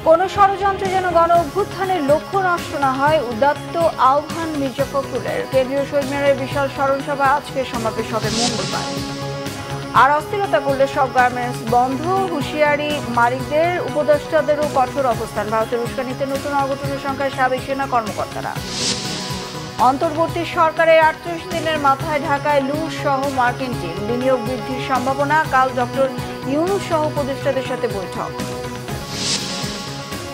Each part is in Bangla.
কোন ষড়যন্ত্রে যেন গণ অভ্যুত্থানের লক্ষ্য নষ্ট না হয়, উদাত্ত আহ্বান মির্জা ফখরুলের। কেন্দ্রীয় শহীদ মিনারের বিশাল স্মরণ সভা আজকে সমাবেশ হবে মঙ্গলবার। আর অস্থিরতা করলে সব গার্মেন্টস বন্ধ, হুঁশিয়ারি মালিকদের, উপদেষ্টাদেরও কঠোর অবস্থান। ভারতের উস্কানিতে নতুন অঘটনের সংখ্যায় সাবেক সেনা কর্মকর্তারা। অন্তর্বর্তী সরকারের 38 দিনের মাথায় ঢাকায় লুট সহ মার্কিন টিম, বিনিয়োগ বৃদ্ধির সম্ভাবনা। কাল ডক্টর ইউনূস সহ উপদেষ্টাদের সাথে বৈঠক।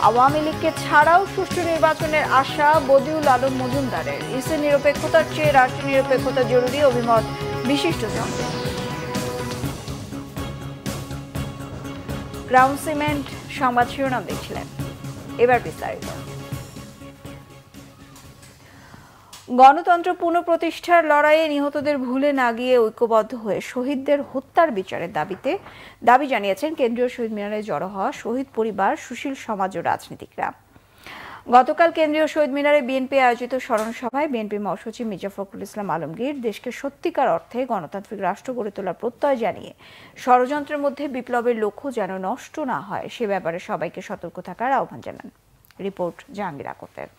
আওয়ামী লীগকে ছাড়াও সুষ্ঠু নির্বাচনের আশা বদিউল আলম মজুমদারের। ইসি নিরপেক্ষতার চেয়ে রাষ্ট্রীয় নিরপেক্ষতা জরুরি, অভিমত বিশিষ্টজনদের। ক্রাউন সিমেন্ট সংবাদ শিরোনাম দেখছিলেন, এবার বিস্তারিত। গণতন্ত্র পুনঃপ্রতিষ্ঠার লড়াইয়ে নিহতদের ভুলে না গিয়ে ঐক্যবদ্ধ হয়ে শহীদদের হত্যার বিচারের দাবি জানিয়েছেন কেন্দ্রীয় শহীদ মিনারে জড়ো হওয়া শহীদ পরিবার, সুশীল সমাজ ও রাজনীতিকরা। গতকাল কেন্দ্রীয় শহীদ মিনারে বিএনপি আয়োজিত স্মরণ সভায় বিএনপি মহাসচিব মির্জা ফখরুল ইসলাম আলমগীর দেশকে সত্যিকার অর্থে গণতান্ত্রিক রাষ্ট্র গড়ে তোলার প্রত্যয় জানিয়ে ষড়যন্ত্রের মধ্যে বিপ্লবের লক্ষ্য যেন নষ্ট না হয় সে ব্যাপারে সবাইকে সতর্ক থাকার আহ্বান জানান। রিপোর্ট জাহাঙ্গীর আকতের।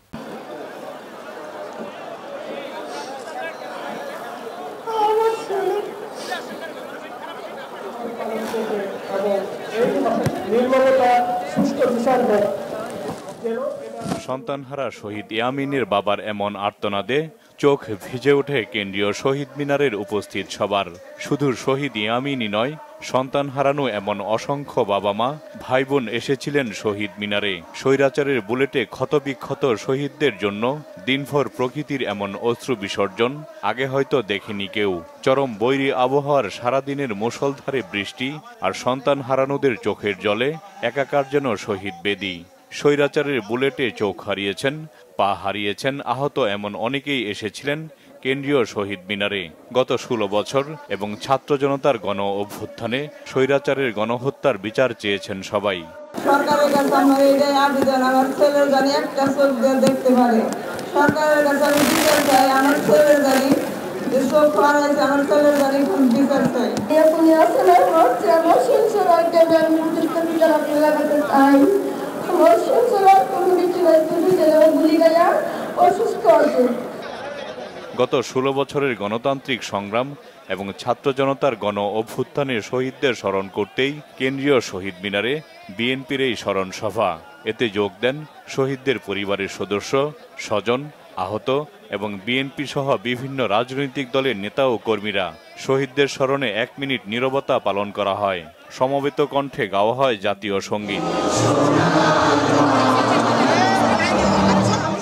সন্তানহারা শহীদ ইয়ামিনের বাবার এমন আর্তনাদে চোখ ভিজে ওঠে কেন্দ্রীয় শহীদ মিনারের উপস্থিত সবার। শুধু শহীদ ইয়ামিনই নয়, সন্তান হারানো এমন অসংখ্য বাবা মা ভাই বোন এসেছিলেন শহীদ মিনারে। স্বৈরাচারের বুলেটে ক্ষতবিক্ষত শহীদদের জন্য দিনভর প্রকৃতির এমন অশ্রু বিসর্জন আগে হয়তো দেখেনি কেউ। চরম বৈরী আবহাওয়ার সারাদিনের মুষলধারে বৃষ্টি আর সন্তান হারানোদের চোখের জলে একাকার যেন শহীদ বেদি। স্বৈরাচারের বুলেটে চোখ হারিয়েছেন, পা হারিয়েছেন আহত এমন অনেকেই এসেছিলেন কেন্দ্রীয় শহীদ মিনারে। গত 16 বছর এবং ছাত্র জনতার গণ অভ্যুত্থানে স্বৈরাচারের গণহত্যার বিচার চেয়েছেন সবাই। সরকারের কাছে আমার এটাই আবেদন, আমার ছেলের জানি একটা চোখ দিয়ে দেখতে পারে। সরকারের কাছে আমি বিচার চাই, আমার ছেলের জানি যে চোখ হারাইছে, আমার ছেলের জানি বিচার চাই। এখনই আসলে হচ্ছে আমার সংসার একটা ব্যাংক প্রতিষ্ঠা বিচার আপনি লাগাতে চাই। আমার সংসার কোনো বিচার গুলি গায়া অসুস্থ আছে। গত 16 বছরের গণতান্ত্রিক সংগ্রাম এবং ছাত্র জনতার গণ অভ্যুত্থানের শহীদদের স্মরণ করতেই কেন্দ্রীয় শহীদ মিনারে বিএনপির এই স্মরণ সভা। এতে যোগ দেন শহীদদের পরিবারের সদস্য, স্বজন, আহত এবং বিএনপি সহ বিভিন্ন রাজনৈতিক দলের নেতা ও কর্মীরা। শহীদদের স্মরণে 1 মিনিট নীরবতা পালন করা হয়। সমবেত কণ্ঠে গাওয়া হয় জাতীয় সঙ্গীত।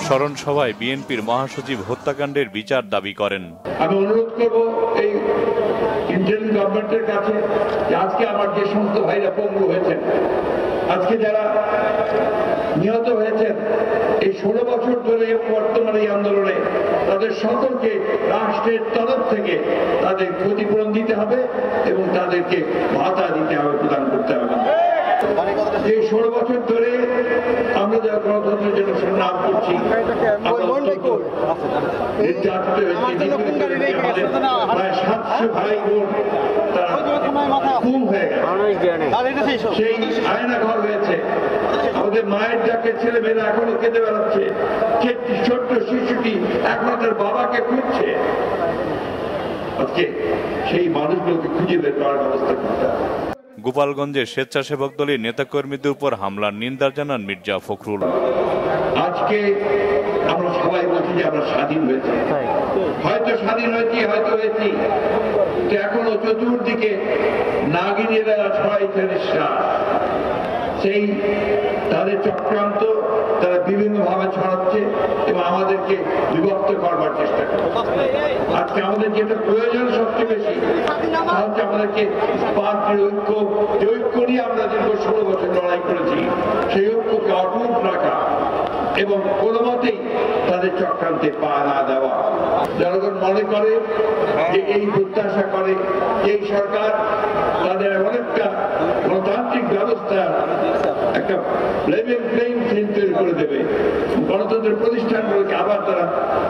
স্মরণ সভায় বিএনপির মহাসচিব হত্যাকাণ্ডের বিচার দাবি করেন। আমি অনুরোধ করব এই ইন্ডিয়ান গভর্নমেন্টের কাছে যে আজকে আমার যে সমস্ত ভাইরা পঙ্গু হয়েছেন, আজকে যারা নিহত হয়েছেন এই 16 বছর ধরে বর্তমানে এই আন্দোলনে, তাদের সকলকে রাষ্ট্রের তরফ থেকে তাদের ক্ষতিপূরণ দিতে হবে এবং তাদেরকে ভাতা দিতে হবে, প্রদান করতে হবে। এই 16 বছর ধরে আমরা যারা গণতন্ত্রের জন্য সংগ্রাম করছি, প্রায় 700 ভাই বোন তারা খুন হয়ে গেছে, সেই আয়না ঘর হয়েছে। আমাদের মায়ের যাকে ছেলে মেয়েরা এখনো কেঁদে বেড়াচ্ছে, ছোট্ট শিশুটি এখনো তার বাবাকে খুঁজছে। আজকে সেই মানুষগুলোকে খুঁজে বের করার ব্যবস্থা করতে হবে। গোপালগঞ্জে স্বেচ্ছাসেবক দলের নেতাকর্মীদের উপর হামলার নিন্দা জানান মির্জা ফখরুল। আজকে আমরা সবাই বলছি যে আমরা স্বাধীন হয়েছি, হয়তো স্বাধীন হয়েছি, হয়তো হয়েছি, তো এখনো চতুর্দিকে নাগিনীরা ছড়াইছে নিঃশ্বাস। সেই তাদের চক্রান্ত তারা বিভিন্নভাবে ছড়াচ্ছে এবং আমাদেরকে বিভক্ত করবার চেষ্টা করছে। আজকে আমাদের যেটা প্রয়োজন সবচেয়ে বেশি, তা হচ্ছে আমাদেরকে পার্টির ঐক্য, যে ঐক্য নিয়ে আমরা দীর্ঘ 16 বছর লড়াই করেছি, সেই ঐক্যকে অটুট রাখা এবং কোনো মতেই তাদের চক্রান্তে পা না দেওয়া। জনগণ মনে করে যে এই প্রত্যাশা করে এই সরকার তাদের এমন একটা গণতান্ত্রিক ব্যবস্থা, একটা লেভেল প্লেইং ফিল্ড তৈরি করে দেবে, গণতন্ত্রের প্রতিষ্ঠানগুলোকে আবার তারা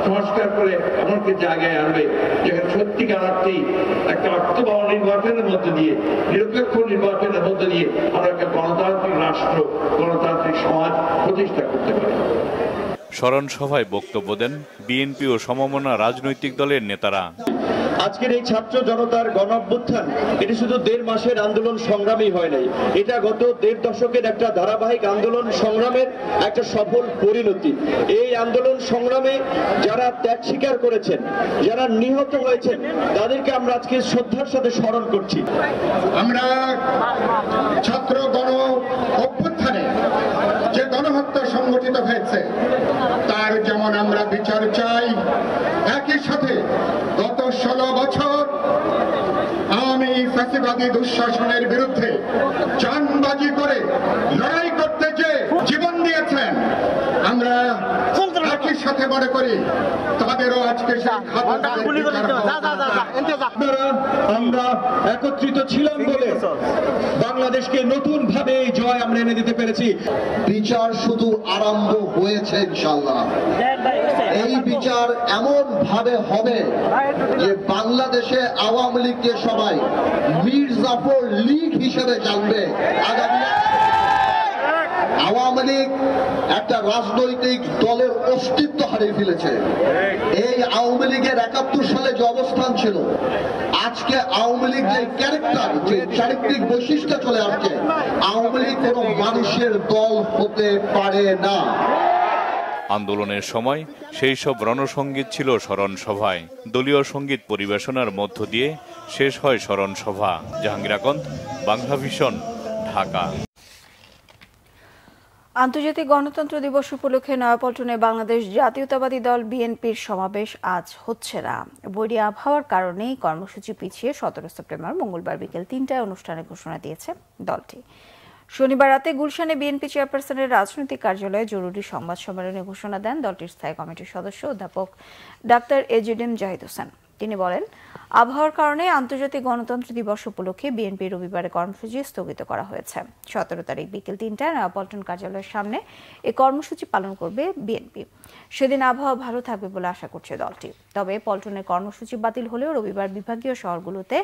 সংস্কার করে এমনকি জায়গায় আনবে যেখানে সত্যিকার অর্থেই একটা অর্থবহ নির্বাচনের মধ্যে দিয়ে, নিরপেক্ষ নির্বাচনের মধ্যে দিয়ে আমরা একটা গণতান্ত্রিক রাষ্ট্র, গণতান্ত্রিক সমাজ প্রতিষ্ঠা করতে পারে। স্মরণ সভায় বক্তব্য দেন বিএনপি ও সমমনা রাজনৈতিক দলের নেতারা। আজকের এই ছাত্র জনতার গণঅভ্যুত্থান এটি শুধু 1.5 মাসের আন্দোলন সংগ্রামই হয় নাই, এটা গত 1.5 দশকের একটা ধারাবাহিক আন্দোলন সংগ্রামের একটা সফল পরিণতি। এই আন্দোলন সংগ্রামে যারা ত্যাগ স্বীকার করেছেন, যারা নিহত হয়েছেন, তাদেরকে আমরা আজকে শ্রদ্ধার সাথে স্মরণ করছি। আমরা ছাত্র গণ অভ্যুত্থানে যে গণহত্যা সংগঠিত হয়েছে তার যেমন আমরা বিচার চাই, একই সাথে গত 16 বছর আওয়ামী ফ্যাসিবাদী দুঃশাসনের বিরুদ্ধে জানবাজি করে লড়াই করতে যে জীবন দিয়েছেন, আমরা একই সাথে মনে করি তাদেরও আজকে আমরা একত্রিত ছিলাম বলে বাংলাদেশকে নতুন ভাবে জয় আমরা এনে দিতে পেরেছি। বিচার শুধু আরম্ভ হয়েছে ইনশাআল্লাহ। এই বিচার এমন ভাবে হবে যে বাংলাদেশে আওয়ামী লীগকে সবাই মীর জাফর লীগ হিসেবে জানবে। আগামী আওয়ামী লীগ একটা রাজনৈতিক দলের অস্তিত্ব হারিয়ে ফেলেছে। এই আওয়ামী লীগের 71 সালে যে অবস্থান ছিল, আজকে আওয়ামী লীগ যে ক্যারেক্টার, যে চারিত্রিক বৈশিষ্ট্য চলে আসছে, আওয়ামী লীগ কোনো মানুষের দল হতে পারে না। আন্দোলনের সময় সেই সব রণসঙ্গীত ছিল স্মরণ সভায়। দলীয় সঙ্গীত পরিবেশনার মধ্য দিয়ে শেষ হয় স্মরণ সভা। জাহাঙ্গীর আকন্দ, বাংলাভিশন, ঢাকা। আন্তর্জাতিক গণতন্ত্র দিবস উপলক্ষে নয়াপল্টনে বাংলাদেশ জাতীয়তাবাদী দল বিএনপির সমাবেশ আজ হচ্ছে না। বৈরী আবহাওয়ার কারণে কর্মসূচি পিছিয়ে 17 সেপ্টেম্বর মঙ্গলবার বিকেল 3টায় অনুষ্ঠানের ঘোষণা দিয়েছে দলটি। শনিবার রাতে গুলশানে বিএনপি চেয়ারপারসনের রাজনৈতিক কার্যালয়ে জরুরি সংবাদ সম্মেলনে ঘোষণা দেন দলটির স্থায়ী কমিটির সদস্য অধ্যাপক ডাক্তার এজিএম জাহিদ হোসেন। তিনি বলেন, আবহাওয়ার কারণে আন্তর্জাতিক গণতন্ত্র দিবস উপলক্ষে বিএনপি রবিবারে কর্মসূচি স্থগিত করা হয়েছে। 17 তারিখ বিকেল 3টায় নয়াপল্টন কার্যালয়ের সামনে এই কর্মসূচি পালন করবে বিএনপি। সেদিন আবহাওয়া ভালো থাকবে বলে আশা করছে দলটি। তবে পল্টনের কর্মসূচি বাতিল হলেও রবিবার বিভাগীয় শহরগুলোতে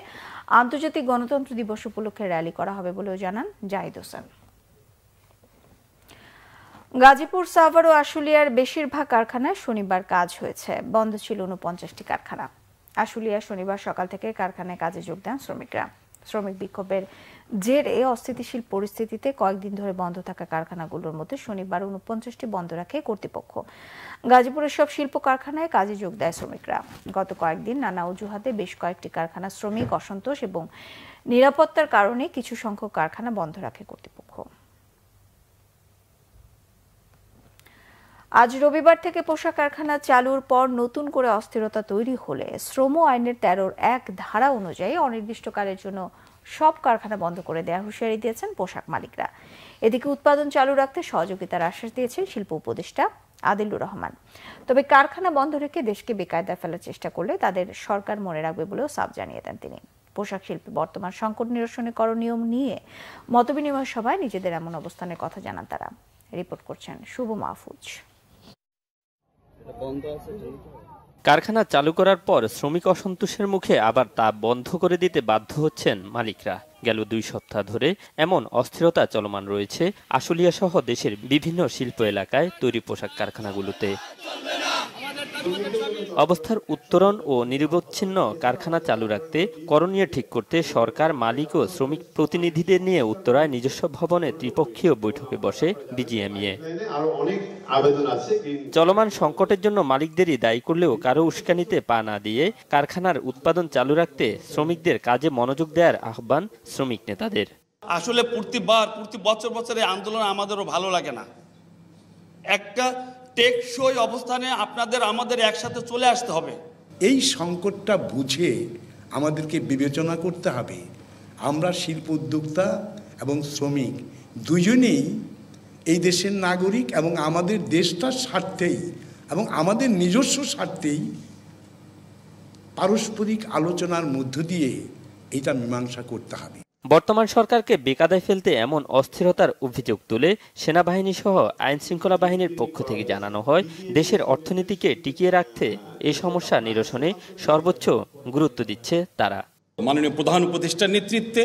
আন্তর্জাতিক গণতন্ত্র দিবস উপলক্ষে র্যালি করা হবে বলেও জানান জাহিদ হোসেন। গাজীপুর, সাভার ও আশুলিয়ার বেশিরভাগ কারখানায় শনিবার কাজ হয়েছে। বন্ধ ছিল 49টি কারখানা। আশুলিয়া শনিবার সকাল থেকে কারখানায় কাজে যোগ দেন শ্রমিকরা। শ্রমিক বিক্ষোভের জেরে অস্থিতিশীল পরিস্থিতিতে কয়েকদিন ধরে বন্ধ থাকা কারখানাগুলোর মধ্যে শনিবার 49টি বন্ধ রাখে কর্তৃপক্ষ। গাজীপুরের সব শিল্প কারখানায় কাজে যোগ দেয় শ্রমিকরা। গত কয়েকদিন নানা অজুহাতে বেশ কয়েকটি কারখানা শ্রমিক অসন্তোষ এবং নিরাপত্তার কারণে কিছু সংখ্যক কারখানা বন্ধ রাখে কর্তৃপক্ষ। আজ রবিবার থেকে পোশাক কারখানা চালুর পর নতুন করে অস্থিরতা তৈরি হলে শ্রম আইনের 13(1) ধারা অনুযায়ী অনির্দিষ্টকালের জন্য সব কারখানা বন্ধ করে দেওয়ার হুঁশিয়ারি দিয়েছেন পোশাক মালিকরা। এদিকে উৎপাদন চালু রাখতে সহযোগিতার আশ্বাস দিয়েছেন শিল্প উপদেষ্টা আদিলুর রহমান। তবে কারখানা বন্ধ রেখে দেশকে বেকায়দায় ফেলার চেষ্টা করলে তাদের সরকার মনে রাখবে বলেও সাফ জানিয়ে দেন তিনি। পোশাক শিল্পে বর্তমান সংকট নিরসনে করণীয় নিয়ে মতবিনিময় সভায় নিজেদের এমন অবস্থানের কথা জানান তারা। রিপোর্ট করছেন শুভ মাহফুজ। কারখানা চালু করার পর শ্রমিক অসন্তোষের মুখে আবার তা বন্ধ করে দিতে বাধ্য হচ্ছেন মালিকরা। গেল 2 সপ্তাহ ধরে এমন অস্থিরতা চলমান রয়েছে আশুলিয়া সহ দেশের বিভিন্ন শিল্প এলাকায় তৈরি পোশাক কারখানাগুলোতে। অবস্থার উত্তরণ ও নিরবচ্ছিন্ন কারখানা চালু রাখতে করণীয় ঠিক করতে সরকার, মালিক ও শ্রমিক প্রতিনিধিদের নিয়ে উত্তরায় নিজস্ব ভবনে ত্রিপক্ষীয় বৈঠকে বসে বিজিএমইএ। চলমান সংকটের জন্য মালিকদেরই দায়ী করলেও কারো উস্কানিতে পা না দিয়ে কারখানার উৎপাদন চালু রাখতে শ্রমিকদের কাজে মনোযোগ দেওয়ার আহ্বান শ্রমিক নেতাদের। আসলে প্রতি বছর এই আন্দোলন আমাদেরও ভালো লাগে না। একটা টেকসই অবস্থানে আমাদের একসাথে চলে আসতে হবে। এই সংকটটা বুঝে আমাদেরকে বিবেচনা করতে হবে। আমরা শিল্প উদ্যোক্তা এবং শ্রমিক দুজনেই এই দেশের নাগরিক এবং আমাদের দেশটার স্বার্থেই এবং আমাদের নিজস্ব স্বার্থেই পারস্পরিক আলোচনার মধ্য দিয়ে এটা মীমাংসা করতে হবে। বর্তমান সরকারকে বেকায়দায় ফেলতে এমন অস্থিরতার অভিযোগ তুলে সেনাবাহিনী সহ আইন শৃঙ্খলা বাহিনীর পক্ষ থেকে জানানো হয়, দেশের অর্থনীতিকে টিকিয়ে রাখতে এই সমস্যা নিরসনে সর্বোচ্চ গুরুত্ব দিচ্ছে তারা। মাননীয় প্রধান উপদেষ্টার নেতৃত্বে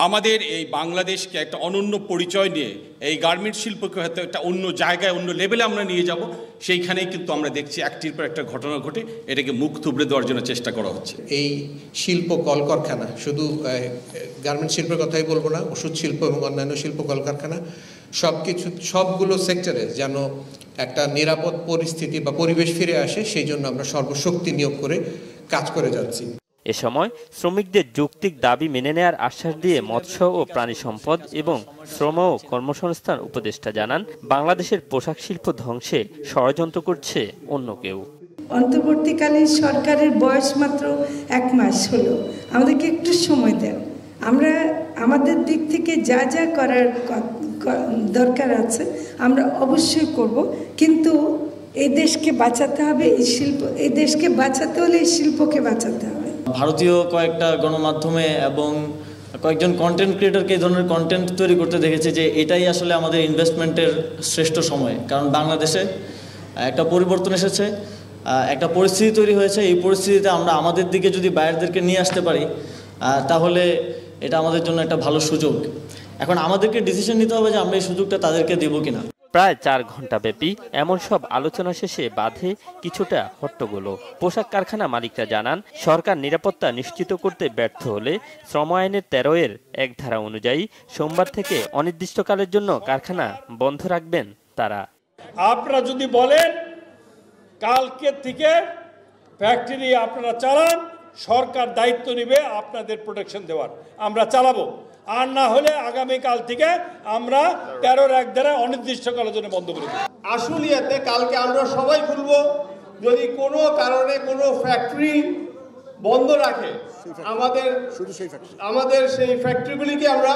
আমাদের এই বাংলাদেশকে একটা অনন্য পরিচয় নিয়ে এই গার্মেন্টস শিল্পকে হয়তো একটা অন্য জায়গায় অন্য লেভেলে আমরা নিয়ে যাব, সেইখানেই কিন্তু আমরা দেখছি একটির পর একটা ঘটনা ঘটে এটাকে মুখ থুবড়ে দেওয়ার জন্য চেষ্টা করা হচ্ছে। এই শিল্প কলকারখানা, শুধু গার্মেন্টস শিল্পের কথাই বলবো না, ওষুধ শিল্প এবং অন্যান্য শিল্প কলকারখানা সবগুলো সেক্টরে যেন একটা নিরাপদ পরিস্থিতি বা পরিবেশ ফিরে আসে, সেই জন্য আমরা সর্বশক্তি নিয়োগ করে কাজ করে যাচ্ছি। এ সময় শ্রমিকদের যৌক্তিক দাবি মেনে নেয়ার আশ্বাস দিয়ে মৎস্য ও প্রাণী সম্পদ এবং শ্রম ও কর্মসংস্থান উপদেষ্টা জানান, বাংলাদেশের পোশাক শিল্প ধ্বংসে ষড়যন্ত্র করছে অন্য কেউ। অন্তর্বর্তীকালীন সরকারের বয়স মাত্র 1 মাস হলো, আমাদেরকে একটু সময় দেন। আমরা আমাদের দিক থেকে যা যা করার দরকার আছে আমরা অবশ্যই করব, কিন্তু এই দেশকে বাঁচাতে হবে, এই দেশকে বাঁচাতে হলে এই শিল্পকে বাঁচাতে হবে। ভারতীয় কয়েকটা গণমাধ্যমে এবং কয়েকজন কন্টেন্ট ক্রিয়েটরকে এই ধরনের কন্টেন্ট তৈরি করতে দেখেছে যে এটাই আসলে আমাদের ইনভেস্টমেন্টের শ্রেষ্ঠ সময়, কারণ বাংলাদেশে একটা পরিবর্তন এসেছে, একটা পরিস্থিতি তৈরি হয়েছে। এই পরিস্থিতিতে আমরা আমাদের দিকে যদি বাইরেদেরকে নিয়ে আসতে পারি তাহলে এটা আমাদের জন্য একটা ভালো সুযোগ। এখন আমাদেরকে ডিসিশন নিতে হবে যে আমরা এই সুযোগটা তাদেরকে দেব কিনা। প্রায় 4 ঘন্টা ব্যাপী এমন সব আলোচনা শেষে বাধে কিছুটা হট্টগোল। পোশাক কারখানা মালিকরা জানান, সরকার নিরাপত্তা নিশ্চিত করতে ব্যর্থ হলে শ্রম আইনের 13-এর 1 ধারা অনুযায়ী সোমবার থেকে অনির্দিষ্টকালের জন্য কারখানা বন্ধ রাখবেন তারা। আপনারা যদি বলেন কালকে থেকে ফ্যাক্টরি আপনারা চালান, সরকার দায়িত্ব নেবে আপনাদের প্রোটেকশন দেওয়ার, আমরা চালাবো। আর না হলে আগামীকাল থেকে আমরা 13-1 ধারা অনির্দিষ্টকালের জন্য বন্ধ করে দেব। আশুলিয়াতে কালকে আমরা সবাই বলবো, যদি কোনো কারণে কোনো ফ্যাক্টরি বন্ধ রাখে আমাদের সেই ফ্যাক্টরিগুলিকে আমরা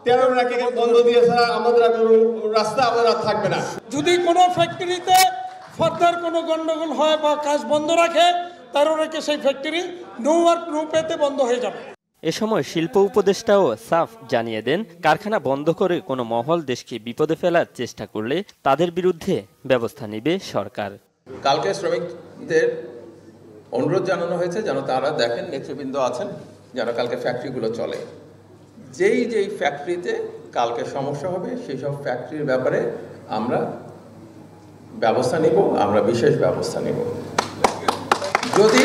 13 বন্ধ দিয়ে ছাড়া আমাদের রাস্তা আমাদের থাকবে না। যদি কোনো ফ্যাক্টরিতে ফার্দার কোনো গন্ডগোল হয় বা কাজ বন্ধ রাখে, 13 সেই ফ্যাক্টরি নো ওয়ার্ক নো পেতে বন্ধ হয়ে যাবে। এ সময় শিল্প উপদেষ্টাও সাফ জানিয়ে দেন, কারখানা বন্ধ করে কোনো মহল দেশকে বিপদে ফেলার চেষ্টা করলে তাদের বিরুদ্ধে ব্যবস্থা নেবে সরকার। কালকে শ্রমিকদের অনুরোধ জানানো হয়েছে যেন তারা দেখেন, নেতৃবৃন্দ আছেন যেন কালকে ফ্যাক্টরিগুলো চলে। যেই ফ্যাক্টরিতে কালকে সমস্যা হবে সেই সব ফ্যাক্টরির ব্যাপারে আমরা ব্যবস্থা নিব, আমরা বিশেষ ব্যবস্থা নিব। যদি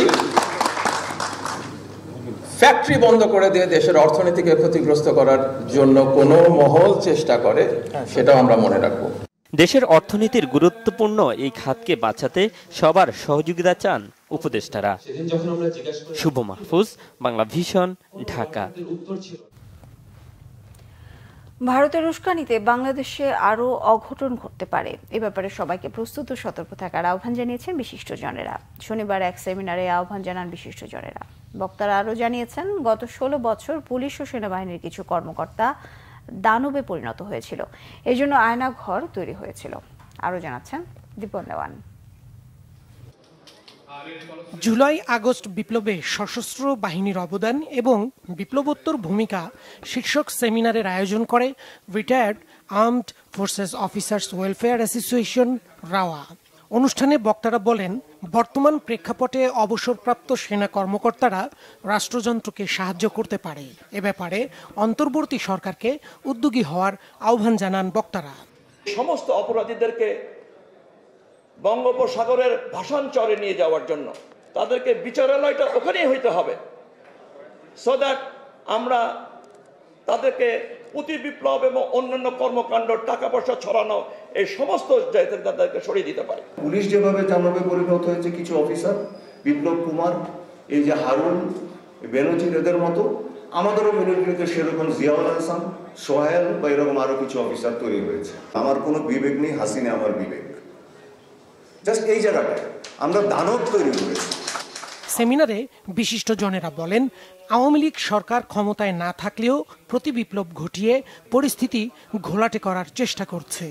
ফ্যাক্টরি বন্ধ করে দিয়ে দেশের অর্থনীতিকে ক্ষতিগ্রস্ত করার জন্য কোনো মহল চেষ্টা করে, সেটাও আমরা মনে রাখব। দেশের অর্থনীতির গুরুত্বপূর্ণ এই খাতকে বাঁচাতে সবার সহযোগিতা চান উপদেষ্টারা। শুভ মাহফুজ, বাংলা ভিশন, ঢাকা। ভারতের উস্কানিতে বাংলাদেশে আরও অঘটন ঘটতে পারে, এ ব্যাপারে সবাইকে প্রস্তুত ও সতর্ক থাকার আহ্বান জানিয়েছেন বিশিষ্টজনেরা। শনিবার এক সেমিনারে আহ্বান জানান বিশিষ্টজনেরা। বক্তারা আরও জানিয়েছেন, গত 16 বছর পুলিশ ও সেনাবাহিনীর কিছু কর্মকর্তা দানবে পরিণত হয়েছিল, এজন্য আয়নাঘর তৈরি হয়েছিল। আরও জানাচ্ছেন দীপন দেওয়ান। জুলাই আগস্ট বিপ্লবে সশস্ত্র বাহিনীর অবদান এবং বিপ্লবোত্তর ভূমিকা শীর্ষক সেমিনারের আয়োজন করে retired armed forces officers welfare association rava. অনুষ্ঠানে বক্তারা বলেন, বর্তমান প্রেক্ষাপটে অবসরপ্রাপ্ত সেনা কর্মকর্তারা রাষ্ট্রযন্ত্রকে সাহায্য করতে পারে। এ ব্যাপারে অন্তর্বর্তী সরকারকে উদ্যোগী হওয়ার আহ্বান জানান বক্তারা। সমস্ত অপরাধীদেরকে বঙ্গোপসাগরের ভাষাঞ্চরে নিয়ে যাওয়ার জন্য তাদেরকে বিচারালয়টা ওখানেই হইতে হবে, সো দ্যাট আমরা তাদেরকে প্রতি বিপ্লব এবং অন্যান্য কর্মকাণ্ড, টাকা পয়সা ছড়ানো, এই সমস্ত তাদেরকে সরিয়ে দিতে পারে। পুলিশ যেভাবে দানবে পরিণত হয়েছে কিছু অফিসার, বিপ্লব কুমার, এই যে হারুন, বেনজির, এদের মতো আমাদেরও মিলিটারিতে সেরকম জিয়াউল হাসান, সোহেল বা এরকম আরো কিছু অফিসার তৈরি হয়েছে। আমার কোনো বিবেক নেই, হাসিনা আমার বিবেক। জাস্ট এই জায়গাটায় আমরা দানব তৈরি করেছি। সেমিনারে বিশিষ্টজনেরা বলেন, আওয়ামী লীগ সরকার ক্ষমতায় না থাকলেও প্রতি বিপ্লব ঘটিয়ে পরিস্থিতি ঘোলাটে করার চেষ্টা করছে।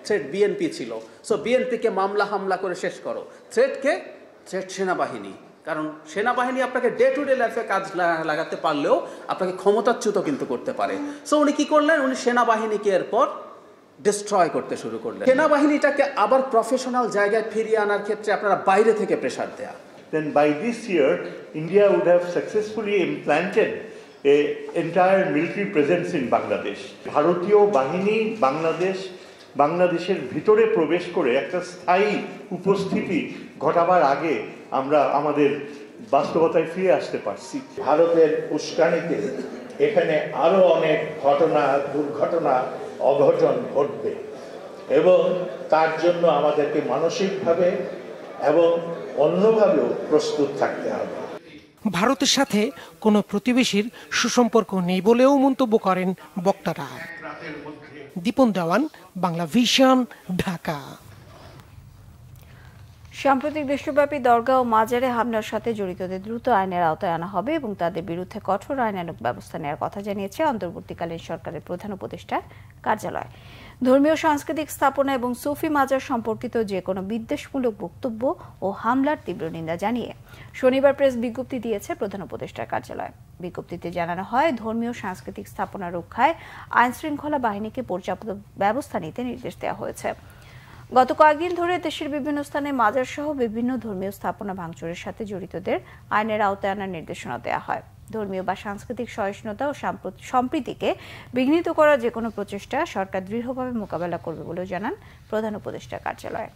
থ্রেট বিএনপি ছিল, সো বিএনপিকে মামলা হামলা করে শেষ করো। থ্রেট সেনাবাহিনী, কারণ সেনাবাহিনী আপনাকে ডে টু ডে লাইফে কাজ লাগাতে পারলেও আপনাকে ক্ষমতাচ্যুত কিন্তু করতে পারে। সো উনি কি করলেন, উনি সেনাবাহিনীকে এরপর ডিস্ট্রয় করতে শুরু করলেন। সেনাবাহিনীটাকে আবার প্রফেশনাল জায়গায় ফিরিয়ে আনার ক্ষেত্রে আপনারা বাইরে থেকে প্রেসার দেয়া, then by this year, India would have successfully implanted an entire military presence in Bangladesh. ভারতীয় বাহিনী বাংলাদেশের ভিতরে প্রবেশ করে একটা স্থায়ী উপস্থিতি ঘটাবার আগে আমরা আমাদের বাস্তবতায় ফিরে আসতে পারছি। ভারতের উস্কানিতে এখানে আরো অনেক দুর্ঘটনা অঘটন ঘটবে এবং তার জন্য আমাদেরকে মানসিকভাবে এবং অন্যভাবেও প্রস্তুত থাকতে হবে। ভারতের সাথে কোনো প্রতিবেশীর সুসম্পর্ক নেই বলেও মন্তব্য করেন বক্তারা। দীপন দেওয়ান, বাংলা ভিশন, ঢাকা। সাম্প্রতিক দেশব্যাপী দরগা ও মাজারে হামলার সাথে জড়িতদের দ্রুত আইনের আওতায় আনা হবে এবং তাদের বিরুদ্ধে কঠোর আইনানুগ ব্যবস্থা নেওয়ার কথা জানিয়েছে অন্তর্বর্তীকালীন সরকারের প্রধান উপদেষ্টার কার্যালয়। ধর্মীয় সাংস্কৃতিক স্থাপনা এবং সুফি মাজার সম্পর্কিত যে কোনো বিদ্বেষমূলক বক্তব্য ও হামলার তীব্র নিন্দা জানিয়ে শনিবার প্রেস বিজ্ঞপ্তি দিয়েছে প্রধান উপদেষ্টার কার্যালয়। বিজ্ঞপ্তিতে জানানো হয়, ধর্মীয় সাংস্কৃতিক স্থাপনা রক্ষায় আইনশৃঙ্খলা বাহিনীকে পর্যাপ্ত ব্যবস্থা নিতে নির্দেশ দেওয়া হয়েছে। গত কয়েকদিন ধরে দেশের বিভিন্ন স্থানে মাজার সহ বিভিন্ন ধর্মীয় স্থাপনা ভাঙচুরের সাথে জড়িতদের আইনের আওতায় আনার নির্দেশনা দেওয়া হয়। ধর্মীয় বা সাংস্কৃতিক সহিষ্ণুতা ও সম্প্রীতিকে বিঘ্নিত করার যে কোনো প্রচেষ্টা সরকার দৃঢ়ভাবে মোকাবেলা করবে বলেও জানান প্রধান উপদেষ্টার কার্যালয়।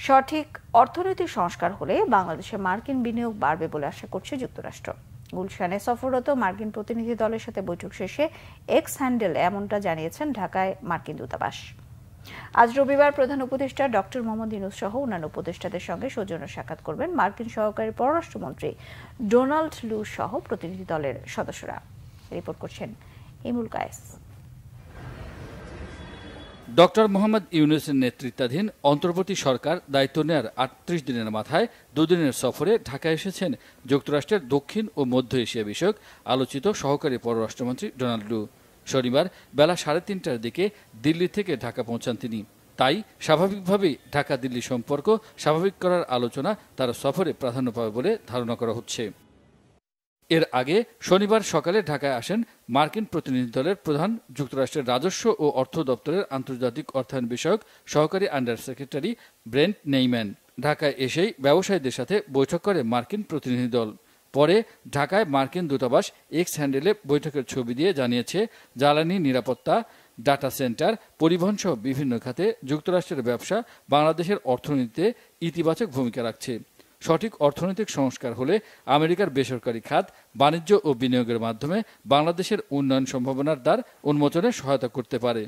সঠিক অর্থনৈতিক সংস্কার হলে বাংলাদেশে মার্কিন বিনিয়োগ বাড়বে বলে আশা করছে যুক্তরাষ্ট্র। গুলশানে সফররত মার্কিন প্রতিনিধি দলের সাথে বৈঠক শেষে এক্স হ্যান্ডেল এমনটা জানিয়েছেন ঢাকায় মার্কিন দূতাবাস। আজ রবিবার প্রধান উপদেষ্টা ডক্টর মোহাম্মদ ইউনূস সহ অন্যান্য উপদেষ্টাদের সঙ্গে সৌজন্য সাক্ষাৎ করবেন মার্কিন সহকারী পররাষ্ট্রমন্ত্রী ডোনাল্ড লু সহ প্রতিনিধি দলের সদস্যরা। রিপোর্ট করছেন ইমুল কায়েস। ডক্টর মোহাম্মদ ইউনূসের নেতৃত্বাধীন অন্তর্বর্তী সরকার দায়িত্ব নেওয়ার ৩৮ দিনের মাথায় দুদিনের সফরে ঢাকায় এসেছেন যুক্তরাষ্ট্রের দক্ষিণ ও মধ্য এশিয়া বিষয়ক আলোচিত সহকারী পররাষ্ট্রমন্ত্রী ডোনাল্ড লু। শনিবার বেলা ৩:৩০টার দিকে দিল্লি থেকে ঢাকা পৌঁছান তিনি। তাই স্বাভাবিকভাবেই ঢাকা দিল্লি সম্পর্ক স্বাভাবিক করার আলোচনা তার সফরে প্রাধান্য পাবে বলে ধারণা করা হচ্ছে। এর আগে শনিবার সকালে ঢাকায় আসেন মার্কিন প্রতিনিধি দলের প্রধান, যুক্তরাষ্ট্রের রাজস্ব ও অর্থ দপ্তরের আন্তর্জাতিক অর্থায়ন বিষয়ক সহকারী আন্ডার সেক্রেটারি ব্রেন্ট নেইম্যান। ঢাকায় এসেই ব্যবসায়ীদের সাথে বৈঠক করে মার্কিন প্রতিনিধি দল। পরে ঢাকায় মার্কিন দূতাবাস এক্স হ্যান্ডেলে বৈঠকের ছবি দিয়ে জানিয়েছে, জ্বালানি নিরাপত্তা, ডাটা সেন্টার, পরিবহন সহ বিভিন্ন খাতে যুক্তরাষ্ট্রের ব্যবসা বাংলাদেশের অর্থনীতিতে ইতিবাচক ভূমিকা রাখছে। সঠিক অর্থনৈতিক সংস্কার হলে আমেরিকার বেসরকারি খাত বাণিজ্য ও বিনিয়োগের মাধ্যমে বাংলাদেশের উন্নয়ন সম্ভাবনার দ্বার উন্মোচনে সহায়তা করতে পারে।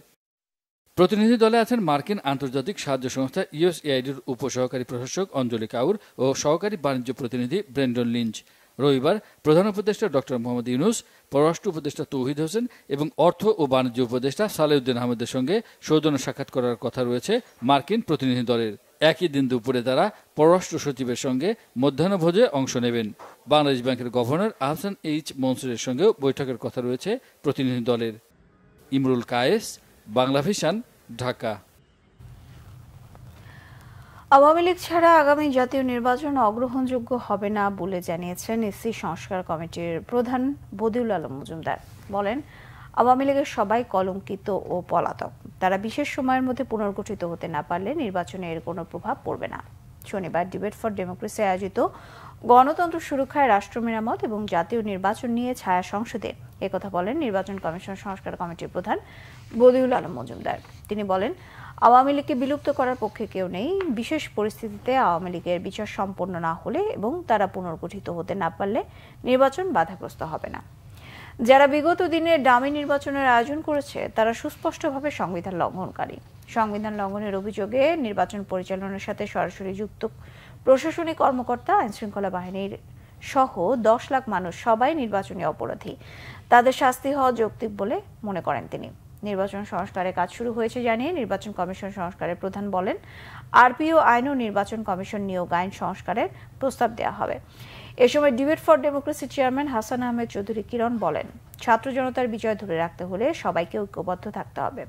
প্রতিনিধি দলে আছেন মার্কিন আন্তর্জাতিক সাহায্য সংস্থা ইউএসএআইডির উপসহকারী প্রশাসক অঞ্জলি কাউর ও সহকারী বাণিজ্য প্রতিনিধি ব্রেন্ডন লিঞ্চ। রবিবার প্রধান উপদেষ্টা ডক্টর মোহাম্মদ ইউনূস, পররাষ্ট্র উপদেষ্টা তৌহিদ হোসেন এবং অর্থ ও বাণিজ্য উপদেষ্টা সালেউদ্দিন আহমেদের সঙ্গে সৌজন্য সাক্ষাৎ করার কথা রয়েছে মার্কিন প্রতিনিধি দলের। একই দিন দুপুরে তারা পররাষ্ট্র সচিবের সঙ্গে মধ্যাহ্নভোজে অংশ নেবেন। বাংলাদেশ ব্যাংকের গভর্নর আহসান এইচ মনসুরের সঙ্গেও বৈঠকের কথা রয়েছে প্রতিনিধি দলের। ইমরুল কায়েস, বাংলা ভিশন, ঢাকা। আওয়ামী লীগ ছাড়া আগামী জাতীয় নির্বাচন অগ্রহণযোগ্য হবে না বলে জানিয়েছেন এসসি সংস্কার কমিটির প্রধান বদিউল আলম মজুমদার। বলেন, আওয়ামী লীগের সবাই কলঙ্কিত ও পলাতক। তারা বিশেষ সময়ের মধ্যে পুনর্গঠিত হতে না পারলে নির্বাচনে এর কোনো প্রভাব পড়বে না। শনিবার ডিবেট ফর ডেমোক্রেসি আয়োজিত গণতন্ত্র সুরক্ষায় রাষ্ট্র মেরামত এবং জাতীয় নির্বাচন নিয়ে ছায়া সংসদে একথা বলেন নির্বাচন কমিশন সংস্কার কমিটির প্রধান বদিউল আলম মজুমদার। তিনি বলেন, আওয়ামী লীগকে বিলুপ্ত করার পক্ষে কেউ নেই। বিশেষ পরিস্থিতিতে আওয়ামী লীগের বিচার সম্পন্ন না হলে এবং তারা পুনর্গঠিত হতে না পারলে নির্বাচন বাধাগ্রস্ত হবে না। যারা বিগত দিনে ডামি নির্বাচনের আয়োজন করেছে তারা সুস্পষ্টভাবে সংবিধান লঙ্ঘনকারী। সংবিধান লঙ্ঘনের অভিযোগে নির্বাচন পরিচালনার সাথে সরাসরি যুক্ত প্রশাসনিক কর্মকর্তা, আইনশৃঙ্খলা বাহিনীর সহ 10 লাখ মানুষ সবাই নির্বাচনী অপরাধী। তাদের শাস্তি হওয়া যৌক্তিক বলে মনে করেন তিনি। নির্বাচন সংস্কারের কাজ শুরু হয়েছে জানিয়ে নির্বাচন কমিশন সংস্কারের প্রধান বলেন, আরপিও আইন ও নির্বাচন কমিশন নিয়োগ আইন সংস্কারের প্রস্তাব দেওয়া হবে। এ সময় debate for democracy chairman Hasan Ahmed Chowdhury Kiran বলেন, ছাত্র জনতার বিজয় ধরে রাখতে হলে সবাইকে ঐক্যবদ্ধ থাকতে হবে।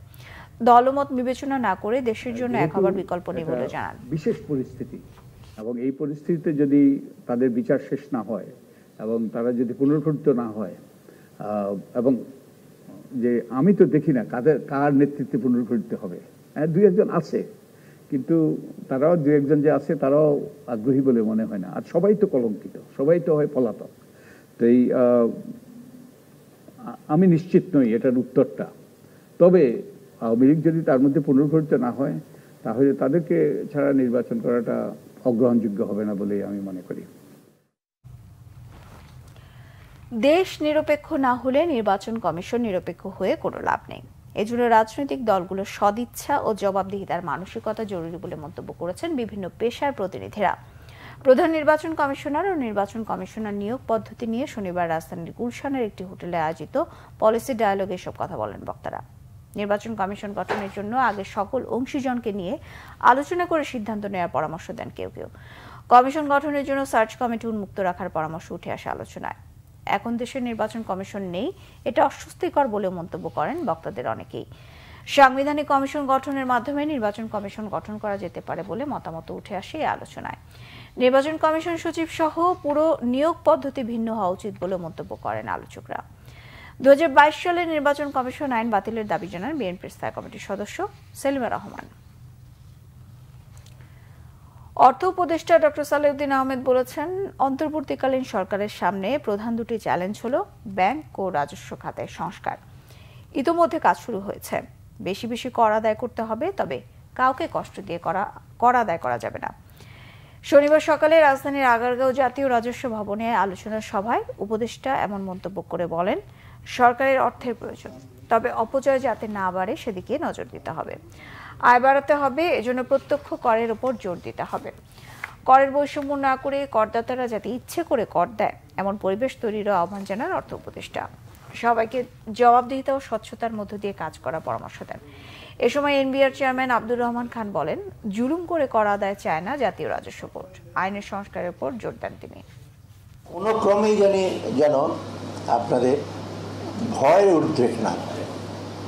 দলমত বিবেচনা না করে দেশের জন্য এক হবার বিকল্প নেই বলে জানান। বিশেষ পরিস্থিতি এবং এই পরিস্থিতিতে যদি তাদের বিচার শেষ না হয় এবং তারা যদি পুনর্গঠিত না হয়, এবং যে আমি তো দেখি না কার নেতৃত্বে পুনর্গঠিত হবে। হ্যাঁ, 2-1 জন আছে, কিন্তু তারাও দু একজন যে আছে তারাও আগ্রহী বলে মনে হয় না। আর সবাই তো কলঙ্কিত, সবাই তো হয় পলাতক। তো আমি নিশ্চিত নই এটার উত্তরটা। তবে আওয়ামী লীগ যদি তার মধ্যে পুনর্গঠিত না হয় তাহলে তাদেরকে ছাড়া নির্বাচন করাটা অগ্রহণযোগ্য হবে না বলেই আমি মনে করি। দেশ নিরপেক্ষ না হলে নির্বাচন কমিশন নিরপেক্ষ হয়ে কোনো লাভ নেই। এজন্য রাজনৈতিক দলগুলোর সদিচ্ছা ও জবাবদিহিতার মানসিকতা জরুরি বলে মন্তব্য করেছেন বিভিন্ন পেশার প্রতিনিধিরা। প্রধান নির্বাচন কমিশনার ও নির্বাচন কমিশনার নিয়োগ পদ্ধতি নিয়ে শনিবার রাজধানীর গুলশানের একটি হোটেলে আয়োজিত পলিসি ডায়ালগে এসব কথা বলেন বক্তারা। নির্বাচন কমিশন গঠনের জন্য আগে সকল অংশীজনকে নিয়ে আলোচনা করে সিদ্ধান্ত নেওয়ার পরামর্শ দেন কেউ কেউ। কমিশন গঠনের জন্য সার্চ কমিটি উন্মুক্ত রাখার পরামর্শ উঠে আসে আলোচনায়। এখন দেশের নির্বাচন কমিশন নেই, এটা অস্বস্তিকর বলেও মন্তব্য করেন বক্তাদের অনেকেই। সাংবিধানিক কমিশন গঠনের মাধ্যমে নির্বাচন কমিশন গঠন করা যেতে পারে বলে মতামত উঠে আসে এই আলোচনায়। নির্বাচন কমিশন সচিব সহ পুরো নিয়োগ পদ্ধতি ভিন্ন হওয়া উচিত বলে মন্তব্য করেন আলোচকরা। 2022 সালে নির্বাচন কমিশন আইন বাতিলের দাবি জানান বিএনপির স্থায়ী কমিটির সদস্য সেলিমা রহমান। অর্থ উপদেষ্টা ডক্টর সালেউদ্দিন আহমেদ বলেছেন, অন্তর্বর্তীকালীন সরকারের সামনে প্রধান দুটি চ্যালেঞ্জ হলো ব্যাংক ও রাজস্ব খাতের সংস্কার। ইতোমধ্যে কাজ শুরু হয়েছে। বেশি বেশি কর আদায় করতে হবে, তবে কাউকে কষ্ট দিয়ে কর আদায় করা যাবে না। শনিবার সকালে রাজধানীর আগারগাঁও জাতীয় রাজস্ব ভবনে আলোচনা সভায় উপদেষ্টা এমন মন্তব্য করে বলেন, সরকারের অর্থের প্রয়োজন, তবে অপচয় যাতে না বাড়ে সেদিকে নজর দিতে হবে। আয় বাড়াতে হবে, এজন্য প্রত্যক্ষ করের উপর জোর দিতে হবে। করের বৈষম্য না করে করদাতারা যাতে ইচ্ছে করে কর দেয় এমন পরিবেশ তৈরিরও আহ্বান জানান অর্থ উপদেষ্টা। সবাইকে জবাবদিহিতা ও স্বচ্ছতার মধ্য দিয়ে কাজ করার পরামর্শ দেন। এ সময় এনবিআর চেয়ারম্যান আব্দুর রহমান খান বলেন, জুলুম করে কর আদায় চায় না জাতীয় রাজস্ব বোর্ড, আইনের সংস্কারের উপর জোর দেন তিনি। কোনো ক্রমেই যেন আপনাদের ভয়ের উদ্রেক না করে,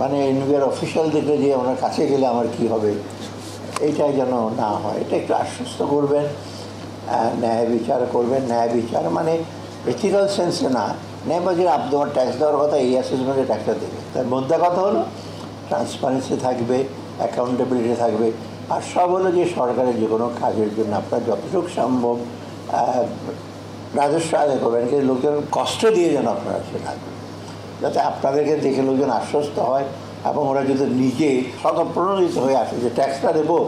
মানে এনবিআর অফিসিয়াল দেখে যে ওনার কাছে গেলে আমার কি হবে, এইটাই যেন না হয়। এটা একটু আশ্বস্ত করবেন, ন্যায় বিচার করবেন। ন্যায় বিচার মানে এথিক্যাল সেন্সে না, ন্যায় বাজারে তোমার ট্যাক্স দেওয়ার কথা, এই অ্যাসেসমেন্টে ট্যাক্সটা দেবে। তার মধ্যে কথা হলো ট্রান্সপারেন্সি থাকবে, অ্যাকাউন্টেবিলিটি থাকবে, আর সব হলো যে সরকারের যে কোনো কাজের জন্য আপনার যতটুকু সম্ভব রাজস্ব আদায় করবেন, কিন্তু লোকজন কষ্ট দিয়ে যেন আপনারা সেটা যাতে আপনাদেরকে দেখে লোকজন আশ্বস্ত হয় এবং ওরা যদি নিজে স্বতঃপ্রণোদিত হয়ে আসে যে ট্যাক্সটা দেবো।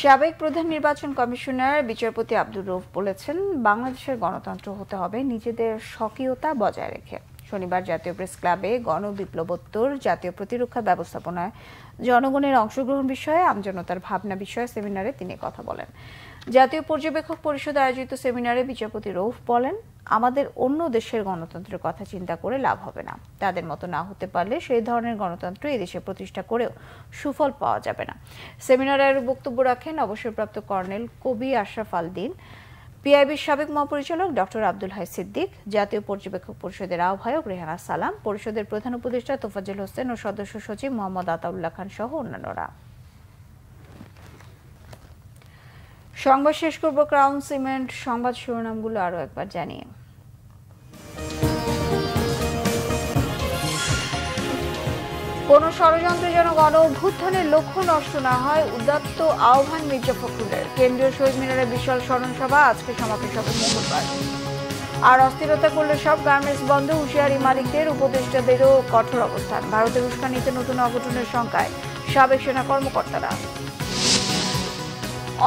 সাবেক প্রধান নির্বাচন কমিশনার বিচারপতি আব্দুর রউফ বলেছেন, বাংলাদেশের গণতন্ত্র হতে হবে নিজেদের স্বকীয়তা বজায় রেখে। শনিবার জাতীয় প্রেস ক্লাবে গণবিপ্লবোত্তর জাতীয় প্রতিরক্ষা ব্যবস্থাপনায় জনগণের অংশগ্রহণ বিষয়ে আমজনতার ভাবনা বিষয়ে সেমিনারে তিনি কথা বলেন। জাতীয় পর্যবেক্ষক পরিষদ আয়োজিত সেমিনারে বিচারপতি রউফ বলেন, আমাদের অন্য দেশের গণতন্ত্রের কথা চিন্তা করে লাভ হবে না। তাদের মতো না হতে পারলে সেই ধরনের গণতন্ত্র এদেশে প্রতিষ্ঠা করেও সুফল পাওয়া যাবে না। সেমিনারে আরও বক্তব্য রাখেন অবসরপ্রাপ্ত কর্নেল কবি আশরাফ আল দিন, পিআইবির সাবেক মহাপরিচালক ডক্টর আব্দুল হাই সিদ্দিক, জাতীয় পর্যবেক্ষক পরিষদের আহ্বায়ক রেহানা সালাম, পরিষদের প্রধান উপদেষ্টা তোফাজ্জল হোসেন ও সদস্য সচিব মোহাম্মদ আতাউল্লাহ খান সহ অন্যান্যরা। সংবাদ শেষ করব ক্রাউন সিমেন্ট সংবাদ শিরোনামগুলো আরো একবার জানিয়ে। কোন ষড়যন্ত্রে যেন গণ অভ্যুত্থানের লক্ষ্য নষ্ট না হয়, উদাত্ত আহ্বান মির্জা ফখরুলের। কেন্দ্রীয় শহীদ মিনারে বিশাল স্মরণ সভা আজকে সমাপেশ হবে মঙ্গলবার। আর অস্থিরতা করলে সব গার্মেন্টস বন্ধ, হুঁশিয়ারি মালিকদের, উপদেষ্টাদেরও কঠোর অবস্থান। ভারতের উস্কানিতে নতুন অঘটনের শঙ্কায় সাবেক সেনা কর্মকর্তারা।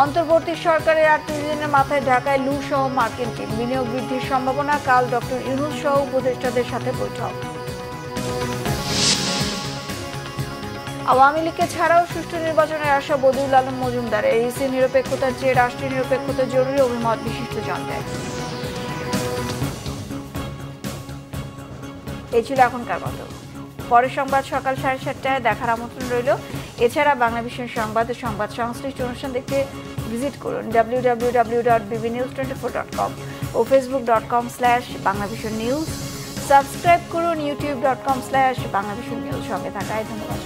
অন্তর্বর্তী সরকারের 38 দিনের মাথায় ঢাকায় লু সহ মার্কিন টিম, বিনিয়োগ বৃদ্ধির সম্ভাবনা। কাল ডক্টর ইউনূস সহ উপদেষ্টাদের সাথে বৈঠক। আওয়ামী লীগকে ছাড়াও সুষ্ঠু নির্বাচনের আশা বদিউল আলম মজুমদারের। ইসি নিরপেক্ষতার চেয়ে রাষ্ট্রীয় নিরপেক্ষতা জরুরি, অভিমত বিশিষ্টজনদের। এই ছিল এখনকার মতো। পরের সংবাদ সকাল 7:30টায় দেখার আমন্ত্রণ রইল। এছাড়া বাংলাভিশন সংবাদ ও সংবাদ সংশ্লিষ্ট অনুষ্ঠান দেখতে ভিজিট করুন www.bbnews24.com ও facebook.com/banglavisionnews। সাবস্ক্রাইব করুন youtube.com/banglavisionnews। সঙ্গে থাকায় ধন্যবাদ।